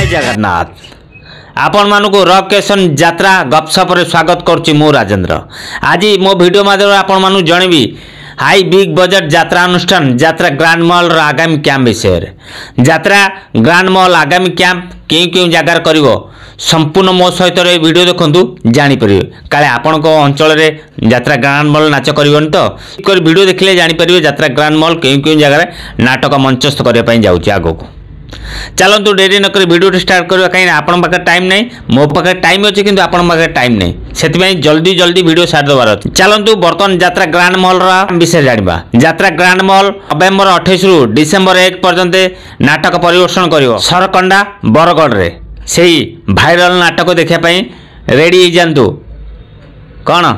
जगन्नाथ आपण मानक रॉकेशन यात्रा गपसप स्वागत करुच्ची मु राजेंद्र। आज मो वीडियो माध्यम आपण मानक जनबी हाई बिग बजट यात्रा अनुष्ठान यात्रा ग्रांड मॉल आगामी कैंप विषय। यात्रा ग्रांड मॉल आगामी कैंप क्यों जगार कर संपूर्ण मो सहित वीडियो देखु जापर काले आपण अंचल यात्रा ग्रांड मॉल नाच करबन तो वीडियो देखिले जापर यात्रा ग्रांड मॉल क्यों जगार नाटक मंचस्थ करने जाऊँगी आगक। चलतु डेरी नक वीडियो स्टार्ट करवा कहीं आपण पाखे टाइम नहीं मो पाखे टाइम अच्छे कि आपण पाखे टाइम नहीं से जल्दी जल्दी वीडियो सारी देवार अच्छे। चलतु बर्तमान यात्रा ग्रांड मॉल विषय जाना। यात्रा ग्रांड मॉल नवेम्बर 28 रु डिसेम्बर 1 पर्यंत नाटक परिवेषण कर सरकंडा बरगढ़ रे से भाइराल नाटक देखापी रेडी हो जातु। कौन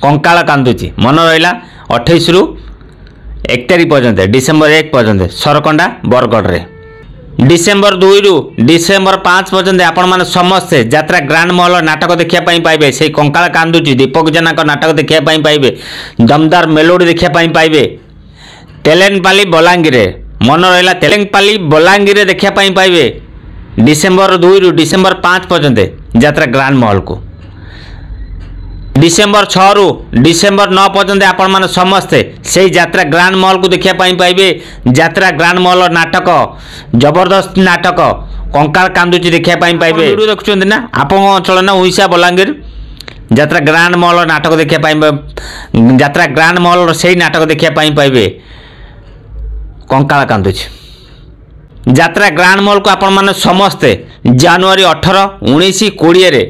कंकाल कांदुची मन रहा 28 रु 1 तारिख पर्यंत डिसेम्बर 1 पर्यंत सरकंडा बरगढ़ रे। डिसेम्बर 2 रु डिसेम्बर 5 पर्यंत आपण माने समस्ते यात्रा ग्रांड मॉल नाटक देखापी पाइबे। से कंकाल कांदुची दीपक जेना नाटक देखापी पाइबे। दमदार मेलोडी देखापी पाइबे। तेलेंगपाली बलांगीर मन रहा तेलेंगपाली बलांगीर देखापी पाइबे। डिसेम्बर 2 रु डिसेम्बर 5 पर्यंत यात्रा ग्रांड मॉल को। डिसेम्बर 6 रु डिसेम्बर 9 पर्यंत आपण माने समस्ते से यात्रा ग्रांड मॉल को देखापी पाइबे। यात्रा ग्रांड मॉल नाटक जबरदस्त नाटक कंकाल कांदुची देखापी पाइबे। वीडियो देखुछन ना आपण अंचल ना ओडिशा बलांगीर यात्रा ग्रांड मॉल नाटक देखापी यात्रा ग्रांड मॉल से नाटक देखापी पाइबे कंकाल कांदुची। यात्रा ग्रांड मॉल को आपण माने समस्ते जनवरी 18, 19, 20 रे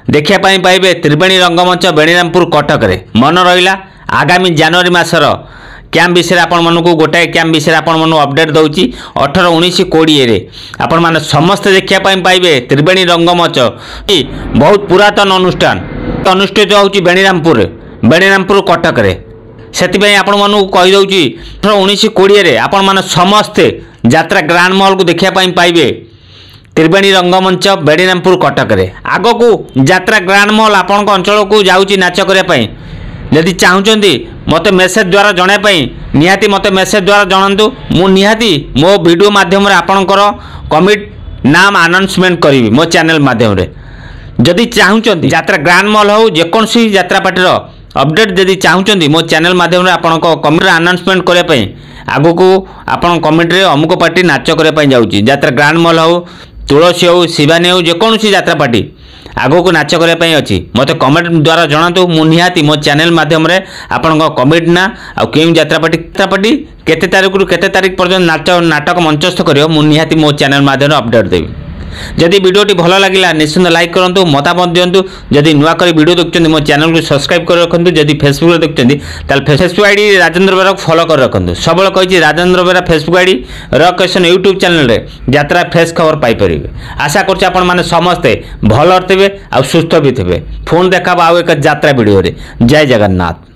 देखापी पाइबे त्रिवेणी रंगमंच बेणीरामपुर कटक रे। मन रहा आगामी जनवरी मासर कैंप विषय आपण मानक गोटाए कैंप विषय आपण मानक अपडेट दूची 18, 19, 20 रे आपण माने समस्त देखापी पाइबे त्रिवेणी रंगमंच बहुत पुरातन अनुष्ठान अनुष्ठित होउची बेणीरामपुर कटक रे। से आपण मानक कही दउची 18, 19, 20 रे आपण माने समस्ते यात्रा ग्रांड मॉल को देखापी पाइबे त्रिवेणी रंगमंच बेणीरामपुर कटक रे। आग को यात्रा ग्रांड मॉल आपण अंचल को जाऊँगी नाच करने जदि चाहते मत मेसेज द्वारा जनवाई निहाती मत मेसेज द्वारा जनातु मु निहाती मो वीडियो माध्यम आपणकर कमिट नाम अनाउंसमेंट करी मो चैनल माध्यम जदि चाहते यात्रा ग्रांड मॉल हो जेकोसी यात्रा पार्टी अपडेट जदि चाहते मो चैनल माध्यम आपण कमिट अनाउंसमेंट करने आगु को आपण कमिटी अमुक पार्टी नाच करने जाऊँगी यात्रा ग्रांड मॉल हो तुलसी हो शिवानी हो जेकोसी यात्रा पार्टी आगो को नाच करने अच्छी मत कमेंट द्वारा जनातु मु निहाती मो चैनल माध्यम आपण कमेंट ना आ क्यों यात्रा पार्टी केते तारीख रु केते तारीख पर्यंत नाटक मंचस्थ कर मु निहाती मो चैनल माध्यम अपडेट देवी। जदि वीडियोटी भल लगे निश्चिंत लाइक करूँ मतामत दिंतु। जदि नुआ कर वीडियो देखते मो चैनल को सब्सक्राइब कर रखु। जदि फेसबुक देखते फेसबुक आईडी राजेंद्र बेरा फॉलो कर रखु। सब कही राजेंद्र बेरा फेसबुक आईडी रॉकेशन यूट्यूब चैनल रे यात्रा फ्रेश खबर पाइपर। आशा कर समस्ते भल थे आ सुस्थ भी थे। फोन देखा आउ एक यात्रा वीडियो रे। जय जगन्नाथ।